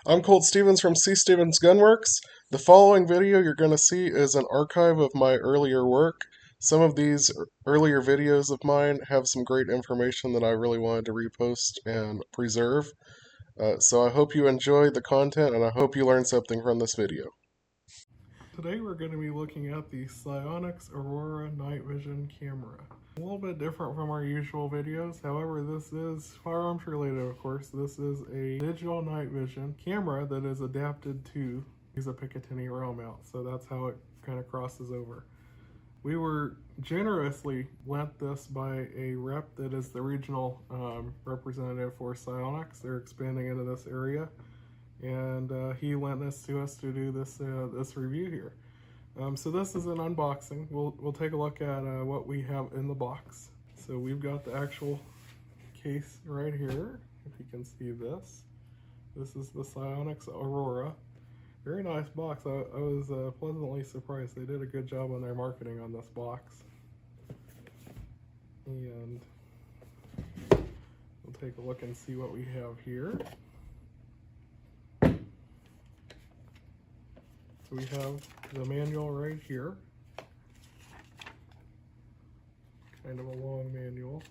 I'm Colt Stevens from CStephensGW. The following video you're going to see is an archive of my earlier work. Some of these earlier videos of mine have some great information that I really wanted to repost and preserve. So I hope you enjoy the content and I hope you learn something from this video. Today we're going to be looking at the Sionyx Aurora night vision camera. A little bit different from our usual videos, however this is firearms related of course. This is a digital night vision camera that is adapted to use a Picatinny rail mount, so that's how it kind of crosses over. We were generously lent this by a rep that is the regional representative for Sionyx. They're expanding into this area. And he lent this to us to do this this review here. So this is an unboxing. We'll take a look at what we have in the box. So we've got the actual case right here. If you can see this, this is the Sionyx Aurora. Very nice box. I was pleasantly surprised. They did a good job on their marketing on this box. And we'll take a look and see what we have here. So we have the manual right here, kind of a long manual,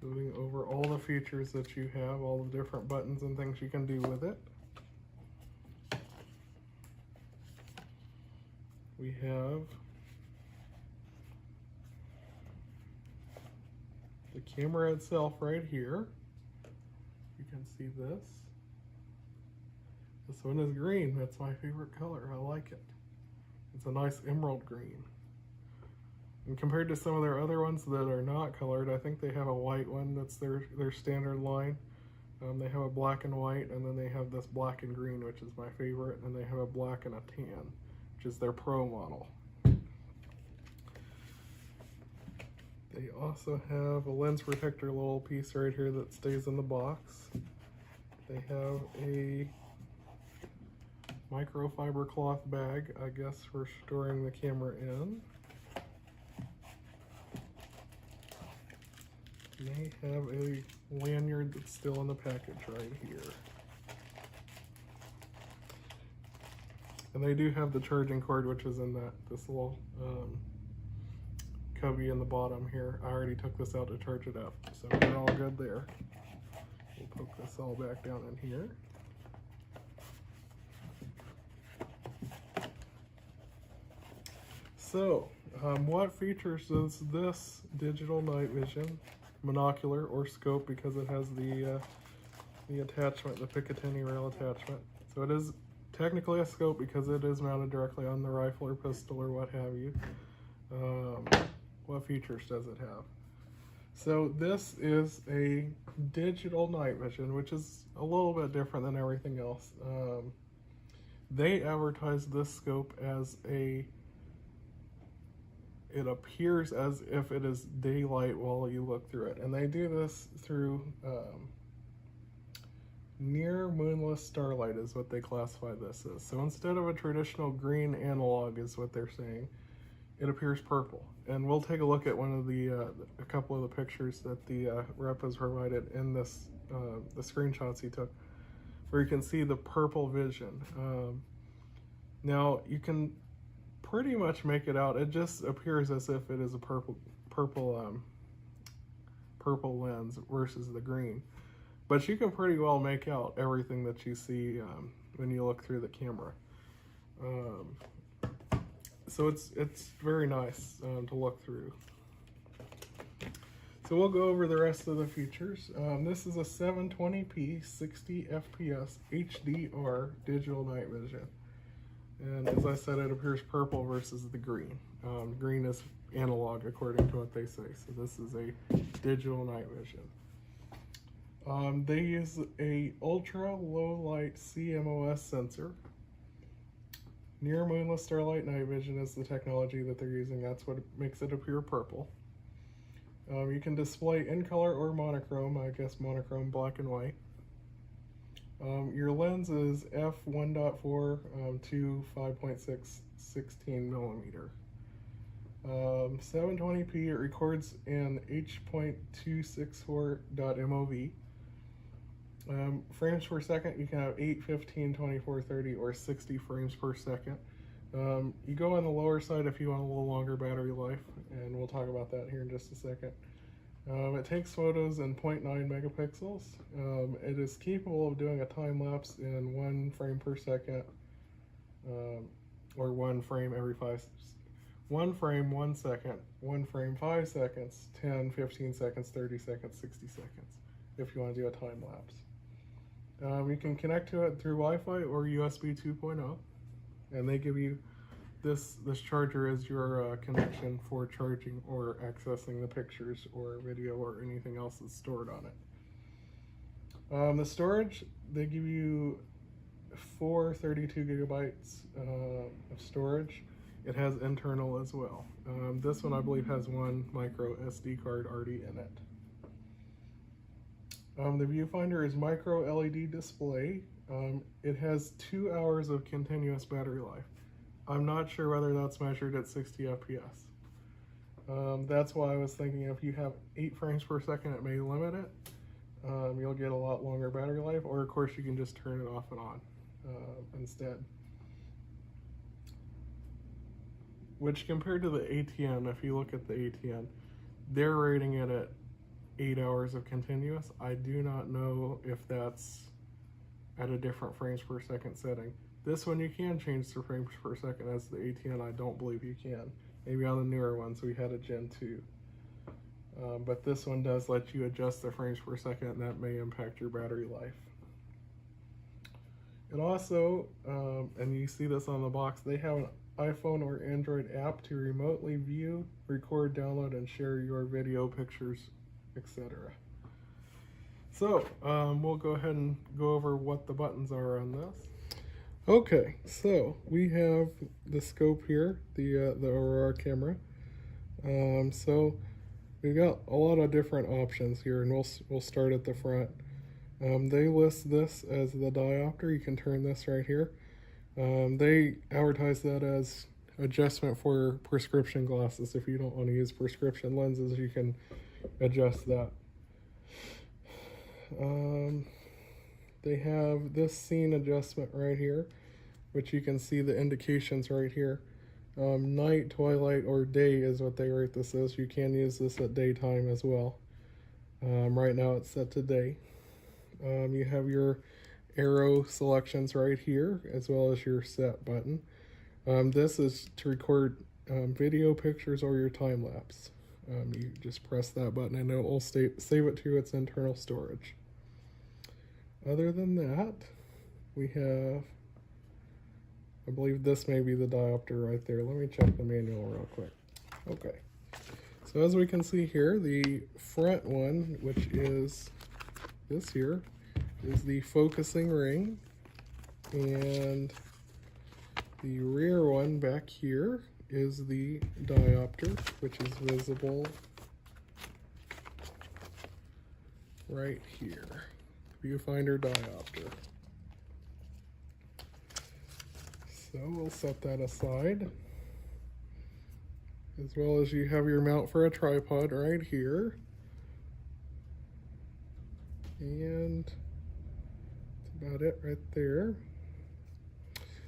going over all the features that you have, all the different buttons and things you can do with it. We have the camera itself right here. You can see this. This one is green. That's my favorite color. I like it. It's a nice emerald green. And compared to some of their other ones that are not colored, I think they have a white one. That's their standard line. They have a black and white, and then they have this black and green, which is my favorite, and they have a black and a tan, which is their pro model. They also have a lens protector little piece right here that stays in the box. They have a microfiber cloth bag, I guess, for storing the camera in. They have a lanyard that's still in the package right here. And they do have the charging cord, which is in this little cubby in the bottom here. I already took this out to charge it up, so we're all good there. We'll poke this all back down in here. So, what features does this digital night vision monocular or scope, because it has the attachment, the Picatinny rail attachment. So it is technically a scope because it is mounted directly on the rifle or pistol or what have you. What features does it have? So this is a digital night vision, which is a little bit different than everything else. They advertise this scope as it appears as if it is daylight while you look through it. And they do this through near moonless starlight is what they classify this as. So instead of a traditional green analog is what they're saying, it appears purple. And we'll take a look at one of a couple of the pictures that the rep has provided in this, the screenshots he took, where you can see the purple vision. Now you can pretty much make it out. It just appears as if it is a purple lens versus the green, but you can pretty well make out everything that you see when you look through the camera. So it's very nice to look through. So we'll go over the rest of the features. This is a 720p 60 fps HDR digital night vision. And as I said, it appears purple versus the green. Green is analog according to what they say. So this is a digital night vision. They use a ultra low light CMOS sensor. Near moonless starlight night vision is the technology that they're using. That's what makes it appear purple. You can display in color or monochrome. I guess monochrome, black and white. Your lens is f1.4 to 5.6 16 millimeter. 720p, it records in h.264.mov. Frames per second, you can have 8, 15, 24, 30, or 60 frames per second. You go on the lower side if you want a little longer battery life, and we'll talk about that here in just a second. It takes photos in 0.9 megapixels. It is capable of doing a time lapse in 1 frame per second, or 1 frame every 1 frame 1 second, 1 frame 5 seconds, 10, 15 seconds, 30 seconds, 60 seconds, if you want to do a time lapse. You can connect to it through Wi-Fi or USB 2.0, and they give you this charger as your connection for charging or accessing the pictures or video or anything else that's stored on it. The storage, they give you 4 32 gigabytes of storage. It has internal as well. This one I believe has 1 micro SD card already in it. The Viewfinder is micro LED display. It has 2 hours of continuous battery life. I'm not sure whether that's measured at 60 FPS. That's why I was thinking if you have 8 frames per second, it may limit it. You'll get a lot longer battery life, or of course you can just turn it off and on instead. Which compared to the ATN, if you look at the ATN, they're rating it at 8 hours of continuous. I do not know if that's at a different frames per second setting. This one you can change the frames per second. As the ATN, I don't believe you can. Maybe on the newer ones we had a Gen 2. But this one does let you adjust the frames per second, and that may impact your battery life. And also, and you see this on the box, they have an iPhone or Android app to remotely view, record, download, and share your video, pictures, etc. So we'll go ahead and go over what the buttons are on this. Okay, so we have the scope here, the Aurora camera. So we've got a lot of different options here, and we'll start at the front. They list this as the diopter. You can turn this right here. They advertise that as adjustment for prescription glasses. If you don't want to use prescription lenses, you can adjust that. They have this scene adjustment right here, which you can see the indications right here. Night, twilight, or day is what they rate this as. You can use this at daytime as well. Right now it's set to day. You have your arrow selections right here, as well as your set button. This is to record video, pictures, or your time lapse. You just press that button and it will save it to its internal storage. Other than that, we have, I believe this may be the diopter right there. Let me check the manual real quick. Okay, so as we can see here, the front one, which is this here, is the focusing ring, and the rear one back here is the diopter, which is visible right here. Viewfinder diopter. So we'll set that aside. As well as you have your mount for a tripod right here. And that's about it right there.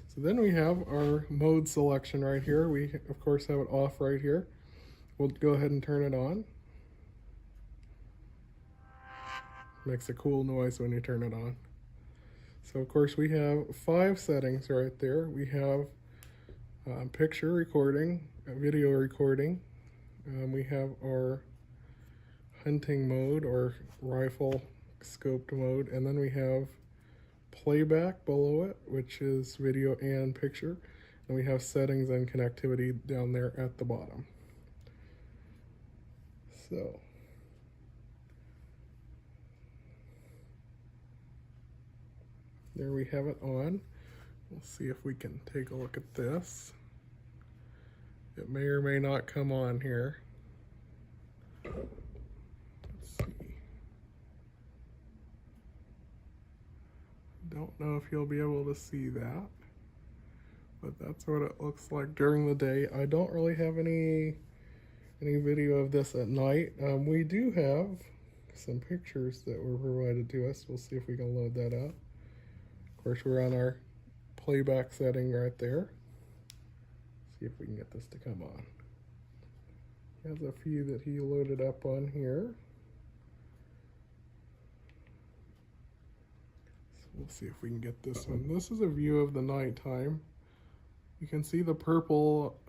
So then we have our mode selection right here. We of course have it off right here. We'll go ahead and turn it on. Makes a cool noise when you turn it on. So of course we have 5 settings right there. We have picture recording, video recording. We have our hunting mode or rifle scoped mode, and then we have playback below it, which is video and picture, and we have settings and connectivity down there at the bottom. So there we have it on. We'll see if we can take a look at this. It may or may not come on here. Let's see. Don't know if you'll be able to see that, but that's what it looks like during the day. I don't really have any video of this at night. We do have some pictures that were provided to us. We'll see if we can load that up. Of course, we're on our playback setting right there. See if we can get this to come on. He has a few that he loaded up on here. So we'll see if we can get this one. This is a view of the nighttime. You can see the purple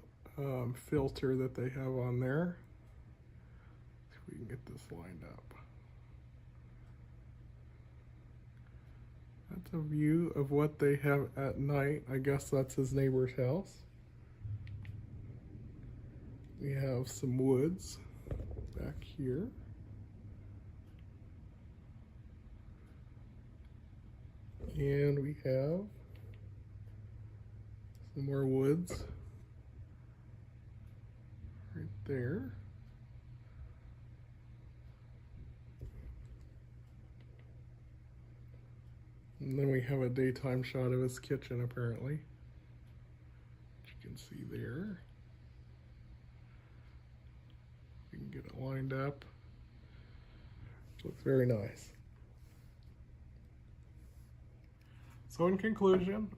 filter that they have on there. See if we can get this lined up. That's a view of what they have at night. I guess that's his neighbor's house. We have some woods back here. And we have some more woods right there. And then we have a daytime shot of his kitchen, apparently, which you can see there. We can get it lined up. Looks very nice. So in conclusion,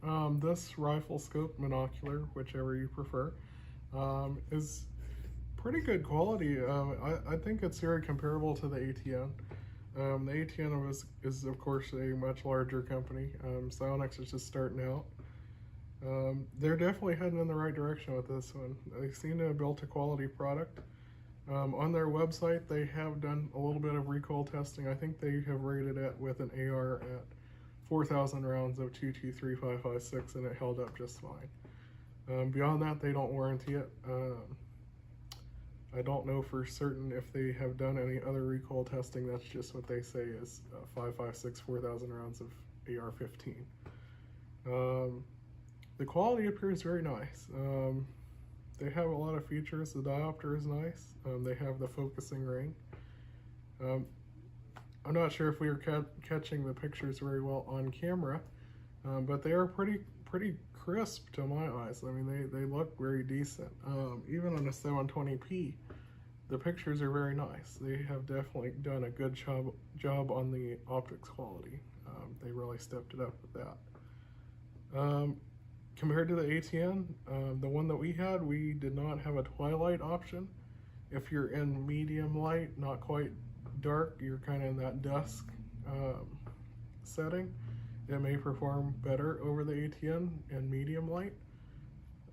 this rifle scope monocular, whichever you prefer, is pretty good quality. I think it's very comparable to the ATN. The ATN is of course a much larger company. Sionyx is just starting out. They're definitely heading in the right direction with this one. They seem to have built a quality product. On their website, they have done a little bit of recoil testing. I think they have rated it with an AR at 4,000 rounds of 223.556, and it held up just fine. Beyond that, they don't warranty it. I don't know for certain if they have done any other recoil testing. That's just what they say is 5.56, 4,000 rounds of AR-15. The quality appears very nice. They have a lot of features. The diopter is nice. They have the focusing ring. I'm not sure if we were catching the pictures very well on camera, but they are pretty crisp to my eyes. I mean, they look very decent. Even on a 720p, the pictures are very nice. They have definitely done a good job on the optics quality. They really stepped it up with that. Compared to the ATN, the one that we had, we did not have a twilight option. If you're in medium light, not quite dark, you're kind of in that dusk setting, it may perform better over the ATN in medium light.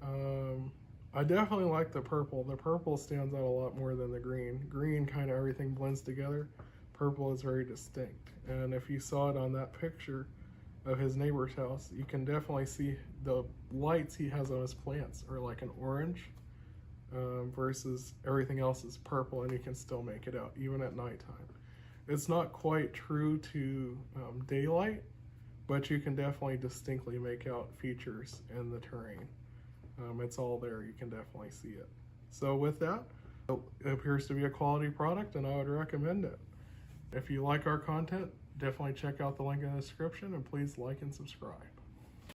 I definitely like the purple. The purple stands out a lot more than the green. Green, kind of everything blends together. Purple is very distinct. And if you saw it on that picture of his neighbor's house, you can definitely see the lights he has on his plants are like an orange, versus everything else is purple, and you can still make it out even at nighttime. It's not quite true to daylight, but you can definitely distinctly make out features in the terrain. It's all there, you can definitely see it. So with that, it appears to be a quality product, and I would recommend it. If you like our content, definitely check out the link in the description, and please like and subscribe.